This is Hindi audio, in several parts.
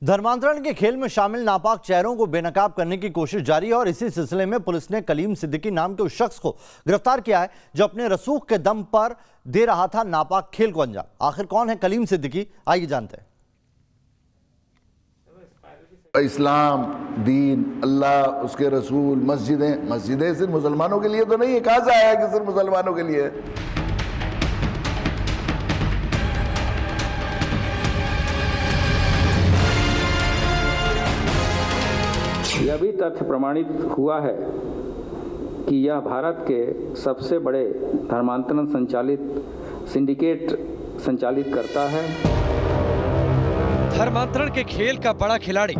धर्मांतरण के खेल में शामिल नापाक चेहरों को बेनकाब करने की कोशिश जारी है और इसी सिलसिले में पुलिस ने कलीम सिद्दीकी नाम के उस शख्स को गिरफ्तार किया है जो अपने रसूख के दम पर दे रहा था नापाक खेल को अंजाम। आखिर कौन है कलीम सिद्दीकी, आइए जानते हैं। इस्लाम, दीन, अल्लाह, उसके रसूल, मस्जिदें सिर्फ मुसलमानों के लिए तो नहीं है। कहां से आया कि सिर्फ मुसलमानों के लिए? यह भी तथ्य प्रमाणित हुआ है कि यह भारत के सबसे बड़े धर्मांतरण सिंडिकेट संचालित करता है। धर्मांतरण के खेल का बड़ा खिलाड़ी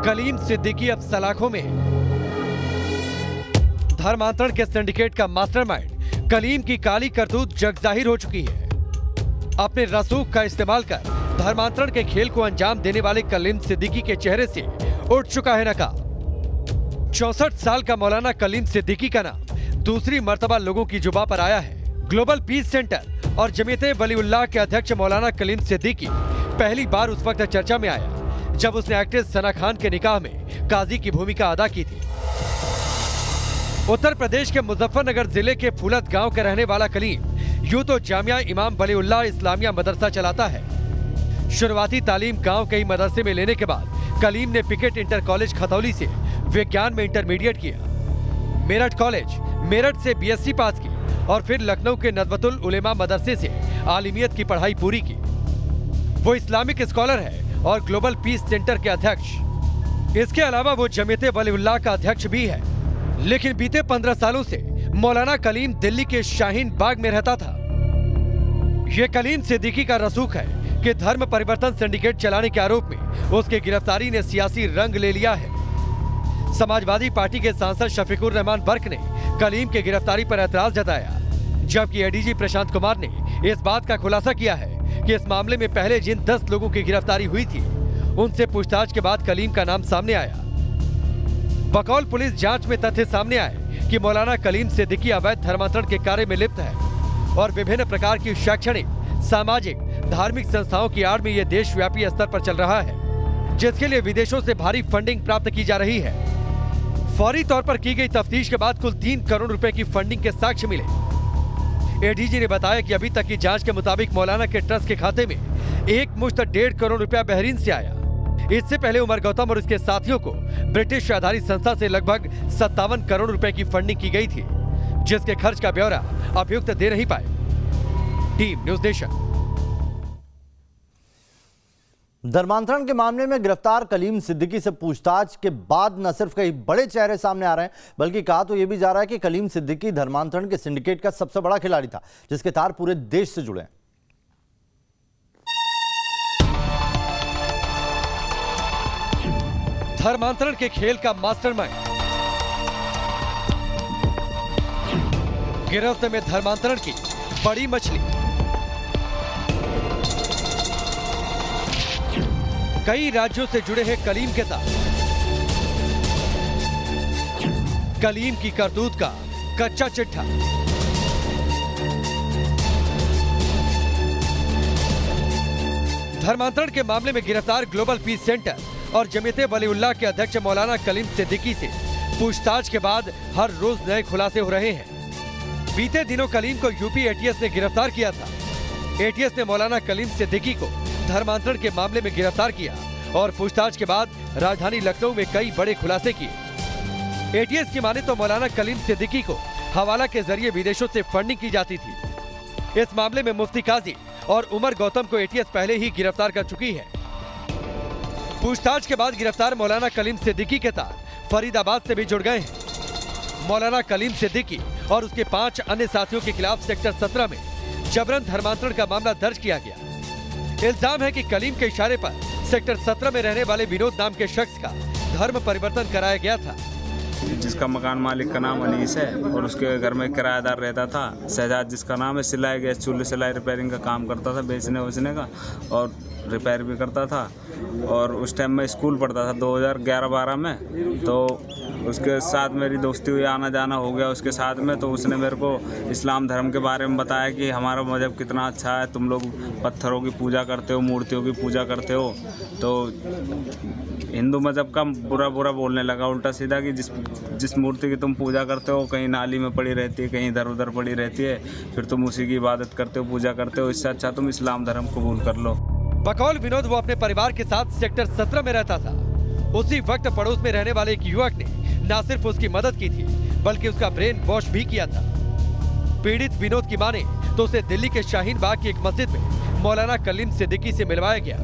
कलीम सिद्दीकी अब सलाखों में है। धर्मांतरण के सिंडिकेट का मास्टरमाइंड कलीम की काली करतूत जग जाहिर हो चुकी है। अपने रसूख का इस्तेमाल कर धर्मांतरण के खेल को अंजाम देने वाले कलीम सिद्दीकी के चेहरे से उठ चुका है नकाब। 64 साल का मौलाना कलीम सिद्दीकी का नाम दूसरी मर्तबा लोगों की जुबां पर आया है। ग्लोबल पीस सेंटर और जमीयत वलीउल्लाह के अध्यक्ष मौलाना कलीम सिद्दीकी पहली बार उस वक्त चर्चा में आया जब उसने एक्ट्रेस सना खान के निकाह में काजी की भूमिका अदा की थी। उत्तर प्रदेश के मुजफ्फरनगर जिले के फूलत गांव के रहने वाला कलीम यूं तो जामिया इमाम वलीउल्लाह इस्लामिया मदरसा चलाता है। शुरुआती तालीम गांव के ही मदरसे में लेने के बाद कलीम ने पिकेट इंटर कॉलेज खतौली से विज्ञान में इंटरमीडिएट किया। मेरठ कॉलेज मेरठ से बीएससी पास की और फिर लखनऊ के नदवतुल उलेमा मदरसे से आलिमियत की पढ़ाई पूरी की। वो इस्लामिक स्कॉलर है और ग्लोबल पीस सेंटर के अध्यक्ष। इसके अलावा वो जमीयत वलीउल्लाह का अध्यक्ष भी है। लेकिन बीते 15 सालों से मौलाना कलीम दिल्ली के शाहीन बाग में रहता था। ये कलीम सिद्दीकी का रसूख है कि धर्म परिवर्तन सिंडिकेट चलाने के आरोप में उसकी गिरफ्तारी ने सियासी रंग ले लिया है। समाजवादी पार्टी के सांसद शफीकुर रहमान बर्क ने कलीम की गिरफ्तारी पर ऐतराज जताया, जबकि एडीजी प्रशांत कुमार ने इस बात का खुलासा किया है कि इस मामले में पहले जिन 10 लोगों की गिरफ्तारी हुई थी उनसे पूछताछ के बाद कलीम का नाम सामने आया। बकौल पुलिस जांच में तथ्य सामने आए कि मौलाना कलीम सिद्दीकी अवैध धर्मांतरण के कार्य में लिप्त है और विभिन्न प्रकार की शैक्षणिक, सामाजिक, धार्मिक संस्थाओं की आड़ में ये देशव्यापी स्तर पर चल रहा है, जिसके लिए विदेशों से भारी फंडिंग प्राप्त की जा रही है। फौरी तौर पर की गई तफ्तीश के बाद कुल 3 करोड़ रुपए की फंडिंग के साक्ष्य मिले। एडीजी ने बताया कि अभी तक की जांच के मुताबिक मौलाना के ट्रस्ट के खाते में एक मुश्त 1.5 करोड़ रुपया बहरीन से आया। इससे पहले उमर गौतम और उसके साथियों को ब्रिटिश आधारित संस्था से लगभग 57 करोड़ रुपए की फंडिंग की गई थी, जिसके खर्च का ब्यौरा अभियुक्त दे नहीं पाए। Team news nation. धर्मांतरण के मामले में गिरफ्तार कलीम सिद्दीकी से पूछताछ के बाद न सिर्फ कई बड़े चेहरे सामने आ रहे हैं, बल्कि कहा तो यह भी जा रहा है कि कलीम सिद्दीकी धर्मांतरण के सिंडिकेट का सबसे बड़ा खिलाड़ी था, जिसके तार पूरे देश से जुड़े हैं। धर्मांतरण के खेल का मास्टरमाइंड, गिरफ्त में धर्मांतरण की बड़ी मछली। कई राज्यों से जुड़े हैं कलीम के तार। कलीम की करतूत का कच्चा चिट्ठा। धर्मांतरण के मामले में गिरफ्तार ग्लोबल पीस सेंटर और जमीयत वलीउल्लाह के अध्यक्ष मौलाना कलीम सिद्दीकी से पूछताछ के बाद हर रोज नए खुलासे हो रहे हैं। बीते दिनों कलीम को यूपी एटीएस ने गिरफ्तार किया था। एटीएस ने मौलाना कलीम सिद्दीकी को धर्मांतरण के मामले में गिरफ्तार किया और पूछताछ के बाद राजधानी लखनऊ में कई बड़े खुलासे किए। एटीएस की माने तो मौलाना कलीम सिद्दीकी को हवाला के जरिए विदेशों से फंडिंग की जाती थी। इस मामले में मुफ्ती काजी और उमर गौतम को एटीएस पहले ही गिरफ्तार कर चुकी है। पूछताछ के बाद गिरफ्तार मौलाना कलीम सिद्दीकी के तार फरीदाबाद से भी जुड़ गए हैं। मौलाना कलीम सिद्दीकी और उसके 5 अन्य साथियों के खिलाफ सेक्टर 17 में जबरन धर्मांतरण का मामला दर्ज किया गया। इल्जाम है कि कलीम के इशारे पर सेक्टर 17 में रहने वाले विनोद नाम के शख्स का धर्म परिवर्तन कराया गया था। जिसका मकान मालिक का नाम अनीस है और उसके घर में किराएदार रहता था शहजाद, जिसका नाम है, सिलाई गैस चूल्हे सिलाई रिपेयरिंग का काम करता था, बेचने का। और रिपेयर भी करता था। और उस टाइम मैं स्कूल पढ़ता था 2011-12 में, तो उसके साथ मेरी दोस्ती हुई, आना जाना हो गया उसके साथ में। तो उसने मेरे को इस्लाम धर्म के बारे में बताया कि हमारा मज़हब कितना अच्छा है, तुम लोग पत्थरों की पूजा करते हो, मूर्तियों की पूजा करते हो। तो हिंदू मज़हब का बुरा बुरा बोलने लगा उल्टा सीधा कि जिस मूर्ति की तुम पूजा करते हो कहीं नाली में पड़ी रहती है, कहीं इधर उधर पड़ी रहती है, फिर तुम उसी की इबादत करते हो, पूजा करते हो, इससे अच्छा तुम इस्लाम धर्म कबूल कर लो। बकौल विनोद वो अपने परिवार के साथ सेक्टर 17 में रहता था। उसी वक्त पड़ोस में रहने वाले एक युवक ने न सिर्फ उसकी मदद की थी बल्कि उसका ब्रेन वॉश भी किया था। पीड़ित विनोद की माने तो उसे दिल्ली के शाहीन बाग की एक मस्जिद में मौलाना कलीम सिद्दीकी से मिलवाया गया,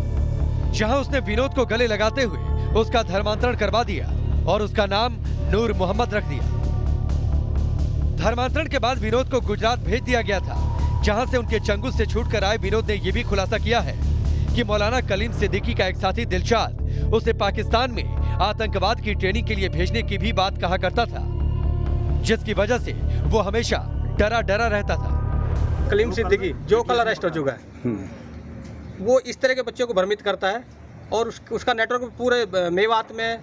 जहां उसने विनोद को गले लगाते हुए उसका धर्मांतरण करवा दिया और उसका नाम नूर मोहम्मद रख दिया। धर्मांतरण के बाद विनोद को गुजरात भेज दिया गया था, जहां से उनके चंगुल से छूटकर आए विनोद ने यह भी खुलासा किया है कि मौलाना कलीम सिद्दीकी का एक साथी दिलशाद उसे पाकिस्तान में आतंकवाद की ट्रेनिंग के लिए भेजने की भी बात कहा करता था, जिसकी वजह से वो हमेशा डरा डरा रहता था। कलीम सिद्दीकी जो कल अरेस्ट हो चुका है, वो इस तरह के बच्चों को भ्रमित करता है और उसका नेटवर्क पूरे मेवात में,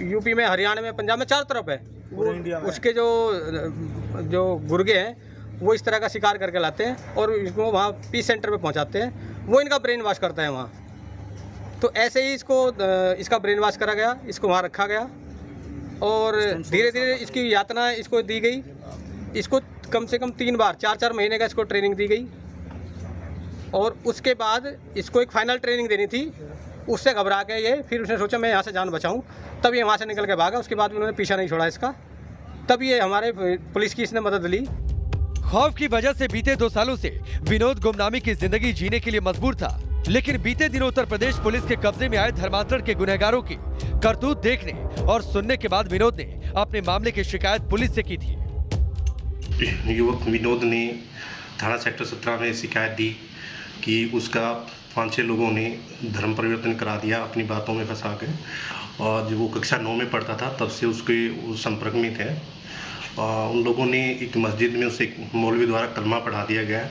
यूपी में, हरियाणा में, पंजाब में, चारों तरफ है। उसके जो गुर्गे हैं वो इस तरह का शिकार करके लाते हैं और इसको वहाँ पीस सेंटर पे पहुँचाते हैं। वो इनका ब्रेन वॉश करता है वहाँ। तो ऐसे ही इसका ब्रेन वॉश करा गया, इसको वहाँ रखा गया और धीरे धीरे इसकी यातना इसको दी गई। इसको कम से कम 3 बार 4-4 महीने का इसको ट्रेनिंग दी गई और उसके बाद इसको एक फाइनल ट्रेनिंग देनी थी। उससे घबरा के ये फिर उसने सोचा मैं यहाँ से जान बचाऊँ, तब ये वहाँ से निकल के भागा। उसके बाद उन्होंने पीछा नहीं छोड़ा इसका, तब ये हमारे पुलिस की इसने मदद ली। खौफ की वजह से बीते 2 सालों से विनोद गुमनामी की जिंदगी जीने के लिए मजबूर था, लेकिन बीते दिनों उत्तर प्रदेश पुलिस के कब्जे में आए धर्मांतरण के गुनहगारों की करतूत देखने और सुनने के बाद विनोद ने अपने मामले की शिकायत पुलिस से की थी। युवक विनोद ने थाना सेक्टर 17 में शिकायत दी कि उसका 5-6 लोगों ने धर्म परिवर्तन करा दिया अपनी बातों में फंसा के, और जब वो कक्षा 9 में पढ़ता था तब से उसके संपर्क में थे। उन लोगों ने एक मस्जिद में उसे मौलवी द्वारा कलमा पढ़ा दिया गया।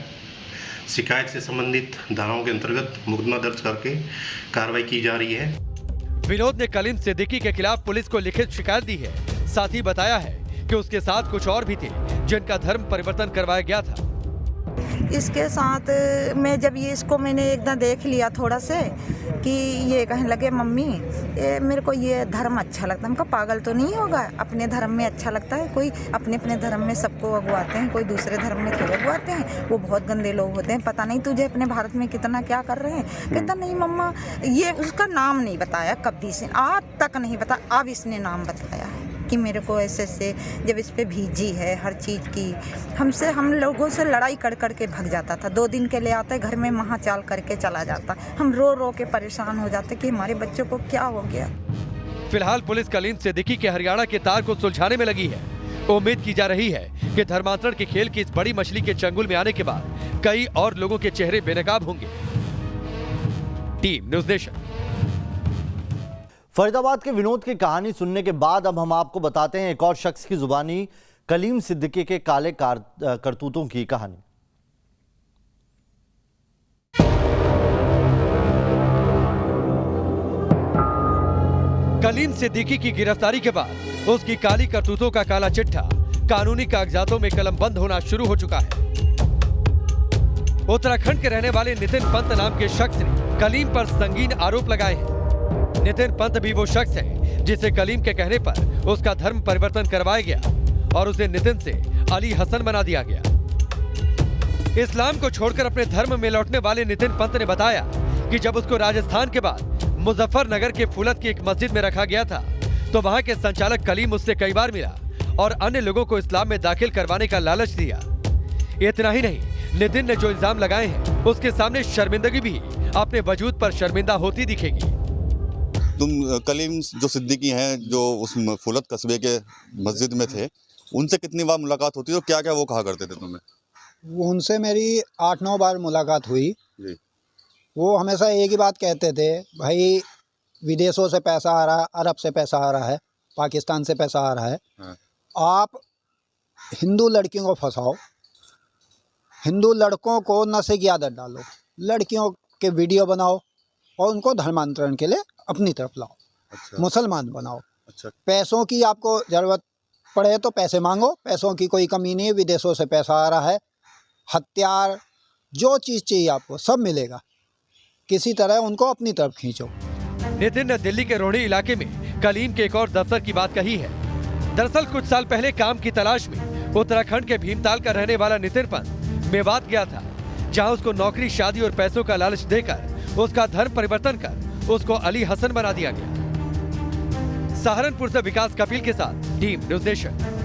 शिकायत से संबंधित धाराओं के अंतर्गत मुकदमा दर्ज करके कार्रवाई की जा रही है। विनोद ने कलीम सिद्दीकी के खिलाफ पुलिस को लिखित शिकायत दी है। साथ ही बताया है कि उसके साथ कुछ और भी थे जिनका धर्म परिवर्तन करवाया गया था। इसके साथ मैं जब इसको मैंने एक दिन देख लिया थोड़ा से कि ये कहने लगे मम्मी मेरे को ये धर्म अच्छा लगता है। हमको पागल तो नहीं होगा, अपने धर्म में अच्छा लगता है। कोई अपने अपने धर्म में सबको अगवाते हैं, कोई दूसरे धर्म में क्यों अगवाते हैं? वो बहुत गंदे लोग होते हैं। पता नहीं तुझे अपने भारत में कितना क्या कर रहे हैं। कहता नहीं मम्मा, ये उसका नाम नहीं बताया कभी से, आज तक नहीं बताया। अब इसने नाम बताया है कि मेरे को ऐसे जब इस पे भीजी है हर चीज़ की, हम लोगों से लड़ाई कर के भग जाता था। 2 दिन के लिए आता है, घर में महाचाल करके चला जाता। हम रो रो के परेशान हो जाते कि हमारे बच्चों को क्या हो गया। फिलहाल पुलिस कलीम सिद्दीकी के हरियाणा के तार को सुलझाने में लगी है। उम्मीद की जा रही है कि धर्मांतरण के खेल की इस बड़ी मछली के चंगुल में आने के बाद कई और लोगों के चेहरे बेनकाब होंगे। Team news nation. फरीदाबाद के विनोद की कहानी सुनने के बाद अब हम आपको बताते हैं एक और शख्स की जुबानी कलीम सिद्दीकी के काले करतूतों की कहानी। कलीम सिद्दीकी की गिरफ्तारी के बाद उसकी काली करतूतों का काला चिट्ठा कानूनी कागजातों में कलमबंद होना शुरू हो चुका है। उत्तराखंड के रहने वाले नितिन पंत नाम के शख्स ने कलीम पर संगीन आरोप लगाए हैं। नितिन पंत भी वो शख्स है जिसे कलीम के कहने पर उसका धर्म परिवर्तन करवाया गया और उसे नितिन से अली हसन बना दिया गया। इस्लाम को छोड़कर अपने धर्म में लौटने वाले नितिन पंत ने बताया कि जब उसको राजस्थान के बाद मुजफ्फरनगर के फूलत की एक मस्जिद में रखा गया था तो वहां के संचालक कलीम उससे कई बार मिला और अन्य लोगों को इस्लाम में दाखिल करवाने का लालच दिया। इतना ही नहीं, नितिन ने जो इल्जाम लगाए हैं उसके सामने शर्मिंदगी भी अपने वजूद पर शर्मिंदा होती दिखेगी। तुम कलीम जो सिद्दीकी हैं जो उस फूलत कस्बे के मस्जिद में थे, उनसे कितनी बार मुलाकात होती है और क्या क्या वो कहा करते थे तुम्हें? उनसे मेरी 8-9 बार मुलाकात हुई जी। वो हमेशा एक ही बात कहते थे, भाई विदेशों से पैसा आ रहा है, अरब से पैसा आ रहा है, पाकिस्तान से पैसा आ रहा है, हाँ। आप हिंदू लड़कियों को फंसाओ, हिंदू लड़कों को नशे की आदत डालो, लड़कियों के वीडियो बनाओ, और उनको धर्मांतरण के लिए अपनी तरफ लाओ, अच्छा मुसलमान बनाओ। अच्छा पैसों की आपको ज़रूरत पड़े तो पैसे मांगो, पैसों की कोई कमी नहीं है, विदेशों से पैसा आ रहा है, हथियार जो चीज़ चाहिए आपको सब मिलेगा, किसी तरह उनको अपनी तरफ खींचो। नितिन ने दिल्ली के रोहड़ी इलाके में कलीम के एक और दफ्तर की बात कही है। दरअसल कुछ साल पहले काम की तलाश में उत्तराखंड के भीमताल का रहने वाला नितिन पंत मेवात गया था, जहां उसको नौकरी, शादी और पैसों का लालच देकर उसका धर्म परिवर्तन कर उसको अली हसन बना दिया गया। सहारनपुर से विकास कपिल के साथ टीम न्यूज़ नेशन।